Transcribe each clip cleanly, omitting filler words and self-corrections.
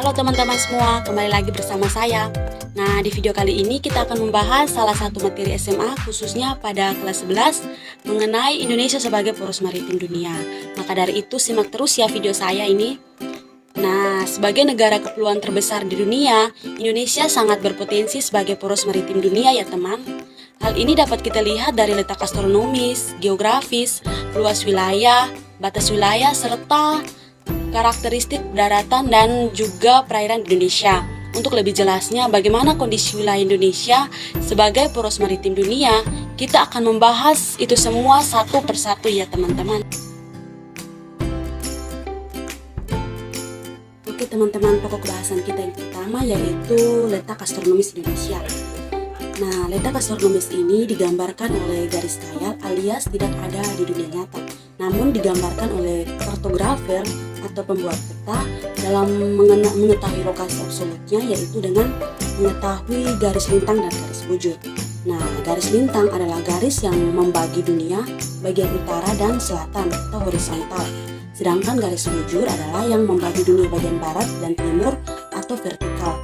Halo teman-teman semua, kembali lagi bersama saya. Nah, di video kali ini kita akan membahas salah satu materi SMA khususnya pada kelas 11 mengenai Indonesia sebagai poros maritim dunia. Maka dari itu simak terus ya video saya ini. Nah, sebagai negara kepulauan terbesar di dunia, Indonesia sangat berpotensi sebagai poros maritim dunia ya teman. Hal ini dapat kita lihat dari letak astronomis, geografis, luas wilayah, batas wilayah, serta karakteristik daratan dan juga perairan Indonesia. Untuk lebih jelasnya bagaimana kondisi wilayah Indonesia sebagai poros maritim dunia, kita akan membahas itu semua satu persatu ya teman-teman. Oke teman-teman, pokok bahasan kita yang pertama yaitu letak astronomis Indonesia. Nah, letak astronomis ini digambarkan oleh garis khayal alias tidak ada di dunia nyata, namun digambarkan oleh kartografer atau pembuat peta dalam mengetahui lokasi absolutnya, yaitu dengan mengetahui garis lintang dan garis bujur. Nah, garis lintang adalah garis yang membagi dunia bagian utara dan selatan atau horizontal, sedangkan garis bujur adalah yang membagi dunia bagian barat dan timur atau vertikal.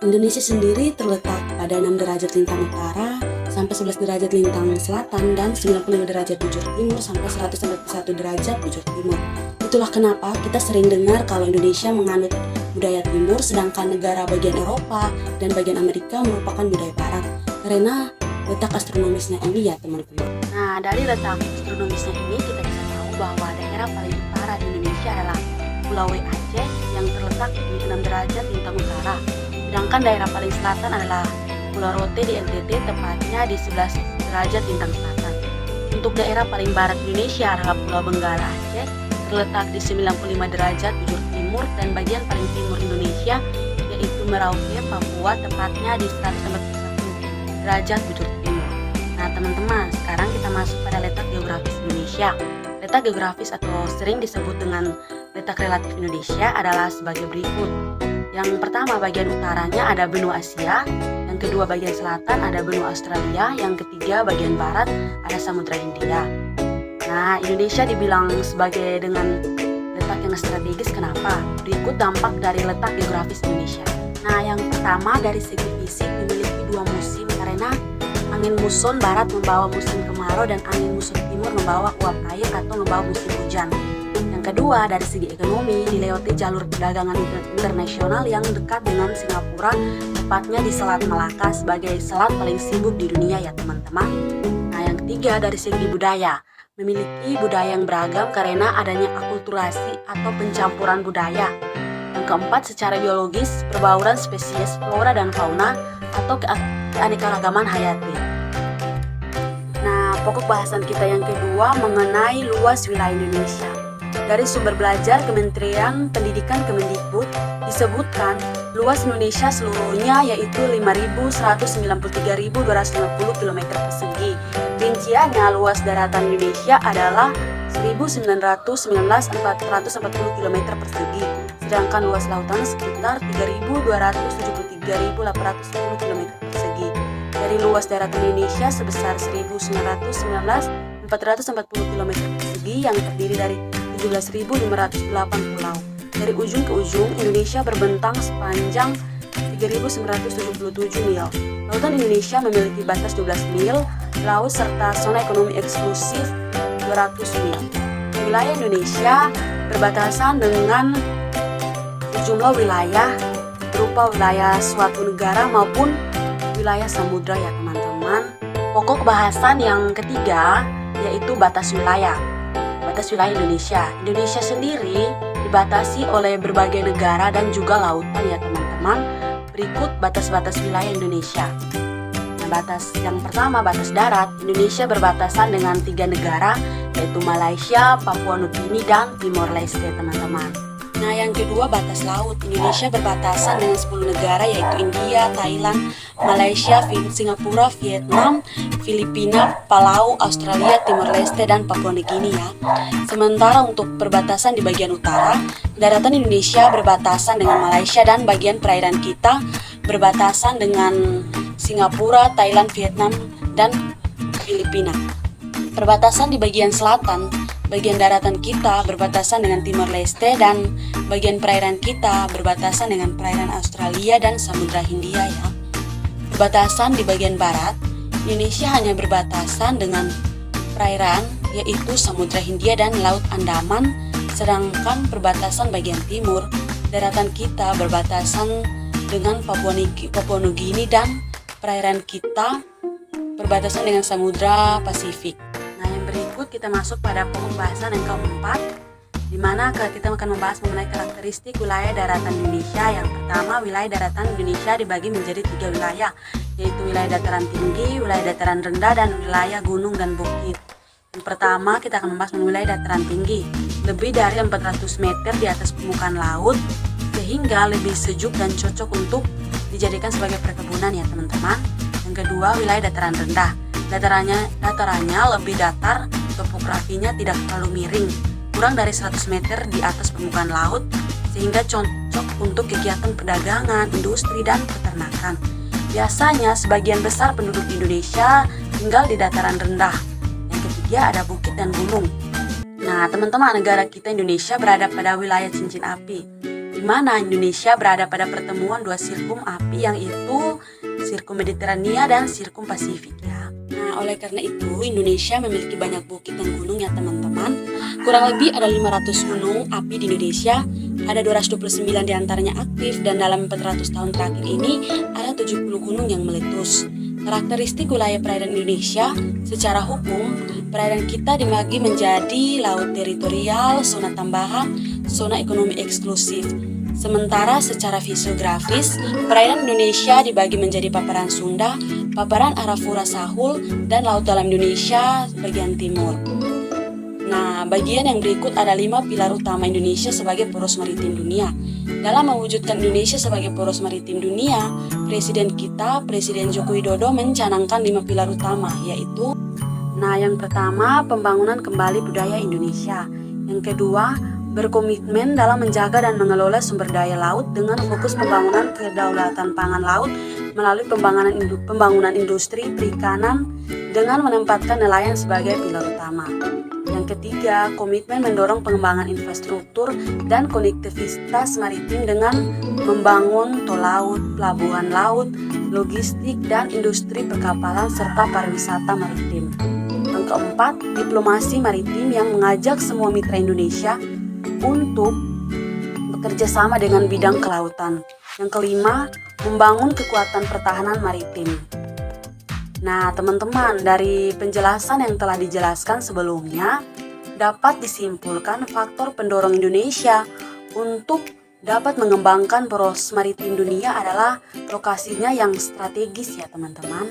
Indonesia sendiri terletak pada 6 derajat lintang utara sampai 11 derajat lintang selatan dan 95 derajat bujur timur sampai 101 derajat bujur timur. Itulah kenapa kita sering dengar kalau Indonesia menganut budaya timur, sedangkan negara bagian Eropa dan bagian Amerika merupakan budaya barat, karena letak astronomisnya ini ya teman-teman. Nah, dari letak astronomisnya ini kita bisa tahu bahwa daerah paling utara di Indonesia adalah Pulau Aceh yang terletak di 6 derajat lintang utara. Sedangkan daerah paling selatan adalah Pulau Rote di NTT, tepatnya di 11 derajat lintang selatan. Untuk daerah paling barat Indonesia adalah Pulau Benggala Aceh, terletak di 95 derajat bujur timur, dan bagian paling timur Indonesia yaitu Merauke, Papua, tepatnya di 141 derajat bujur timur. Nah teman-teman, sekarang kita masuk pada letak geografis Indonesia. Letak geografis atau sering disebut dengan letak relatif Indonesia adalah sebagai berikut. Yang pertama, bagian utaranya ada benua Asia, yang kedua bagian selatan ada benua Australia, yang ketiga bagian barat ada Samudra Hindia. Nah, Indonesia dibilang sebagai dengan letak yang strategis, kenapa? Berikut dampak dari letak geografis Indonesia. Nah, yang pertama dari segi fisik memiliki dua musim, karena angin muson barat membawa musim kemarau dan angin muson timur membawa uap air atau membawa musim hujan. Yang kedua, dari segi ekonomi dilewati jalur perdagangan internasional yang dekat dengan Singapura, tepatnya di Selat Malaka sebagai selat paling sibuk di dunia ya teman-teman. Nah, yang ketiga dari segi budaya, memiliki budaya yang beragam karena adanya akulturasi atau pencampuran budaya. Yang keempat, secara biologis, perbauran spesies flora dan fauna atau keanekaragaman hayati. Nah, pokok bahasan kita yang kedua mengenai luas wilayah Indonesia. Dari sumber belajar Kementerian Pendidikan Kemendikbud disebutkan luas Indonesia seluruhnya yaitu 5.193.250 km persegi. Rinciannya, luas daratan Indonesia adalah 1.919.440 km persegi, sedangkan luas lautan sekitar 3.273.810 km persegi. Dari luas daratan Indonesia sebesar 1.919.440 km persegi yang terdiri dari 17.508 pulau. Dari ujung ke ujung, Indonesia berbentang sepanjang 3.977 mil. Lautan Indonesia memiliki batas 12 mil laut serta zona ekonomi eksklusif 200 mil. Wilayah Indonesia berbatasan dengan sejumlah wilayah berupa wilayah suatu negara maupun wilayah samudra ya teman-teman. Pokok bahasan yang ketiga yaitu batas wilayah. Batas wilayah Indonesia. Indonesia sendiri dibatasi oleh berbagai negara dan juga lautan ya teman-teman. Berikut batas-batas wilayah Indonesia. Nah, batas yang pertama, batas darat. Indonesia berbatasan dengan 3 negara yaitu Malaysia, Papua Nugini, dan Timor Leste teman-teman. Nah, yang kedua, batas laut. Indonesia berbatasan dengan 10 negara yaitu India, Thailand, Malaysia, Singapura, Vietnam, Filipina, Palau, Australia, Timor Leste, dan Papua Nugini ya. Sementara untuk perbatasan di bagian utara, daratan Indonesia berbatasan dengan Malaysia dan bagian perairan kita berbatasan dengan Singapura, Thailand, Vietnam, dan Filipina. Perbatasan di bagian selatan bagian daratan kita berbatasan dengan Timor Leste dan bagian perairan kita berbatasan dengan perairan Australia dan Samudra Hindia ya. Perbatasan di bagian barat, Indonesia hanya berbatasan dengan perairan yaitu Samudra Hindia dan Laut Andaman, sedangkan perbatasan bagian timur, daratan kita berbatasan dengan Papua Nugini dan perairan kita berbatasan dengan Samudra Pasifik. Nah, yang berikut kita masuk pada pembahasan yang keempat, di mana kita akan membahas mengenai karakteristik wilayah daratan Indonesia. Yang pertama, wilayah daratan Indonesia dibagi menjadi 3 wilayah, yaitu wilayah dataran tinggi, wilayah dataran rendah, dan wilayah gunung dan bukit. Yang pertama, kita akan membahas mengenai wilayah dataran tinggi, lebih dari 400 meter di atas permukaan laut, sehingga lebih sejuk dan cocok untuk dijadikan sebagai perkebunan ya teman-teman. Yang kedua, wilayah dataran rendah. Datarannya lebih datar, topografinya tidak terlalu miring, kurang dari 100 meter di atas permukaan laut, sehingga cocok untuk kegiatan perdagangan, industri, dan peternakan. Biasanya sebagian besar penduduk Indonesia tinggal di dataran rendah. Yang ketiga, ada bukit dan gunung. Nah teman-teman, negara kita Indonesia berada pada wilayah cincin api, di mana Indonesia berada pada pertemuan 2 sirkum api, yang itu sirkum Mediterania dan sirkum Pasifik ya. Nah, oleh karena itu Indonesia memiliki banyak bukit dan gunung ya teman-teman. Kurang lebih ada 500 gunung api di Indonesia, ada 229 diantaranya aktif, dan dalam 400 tahun terakhir ini ada 70 gunung yang meletus. Karakteristik wilayah perairan Indonesia, secara hukum, perairan kita dibagi menjadi laut teritorial, zona tambahan, zona ekonomi eksklusif. Sementara secara fisiografis, perairan Indonesia dibagi menjadi paparan Sunda, paparan Arafura Sahul, dan laut dalam Indonesia bagian timur. Nah, bagian yang berikut ada 5 pilar utama Indonesia sebagai poros maritim dunia. Dalam mewujudkan Indonesia sebagai poros maritim dunia, Presiden kita, Presiden Joko Widodo, mencanangkan 5 pilar utama, yaitu yang pertama, pembangunan kembali budaya Indonesia. Yang kedua, berkomitmen dalam menjaga dan mengelola sumber daya laut dengan fokus pembangunan kedaulatan pangan laut melalui pembangunan industri perikanan dengan menempatkan nelayan sebagai pilar utama. Yang ketiga, komitmen mendorong pengembangan infrastruktur dan konektivitas maritim dengan membangun tol laut, pelabuhan laut, logistik, dan industri perkapalan serta pariwisata maritim. Yang keempat, diplomasi maritim yang mengajak semua mitra Indonesia untuk bekerja sama dengan bidang kelautan. Yang kelima, membangun kekuatan pertahanan maritim. Nah, teman-teman, dari penjelasan yang telah dijelaskan sebelumnya, dapat disimpulkan faktor pendorong Indonesia untuk dapat mengembangkan poros maritim dunia adalah lokasinya yang strategis ya teman-teman.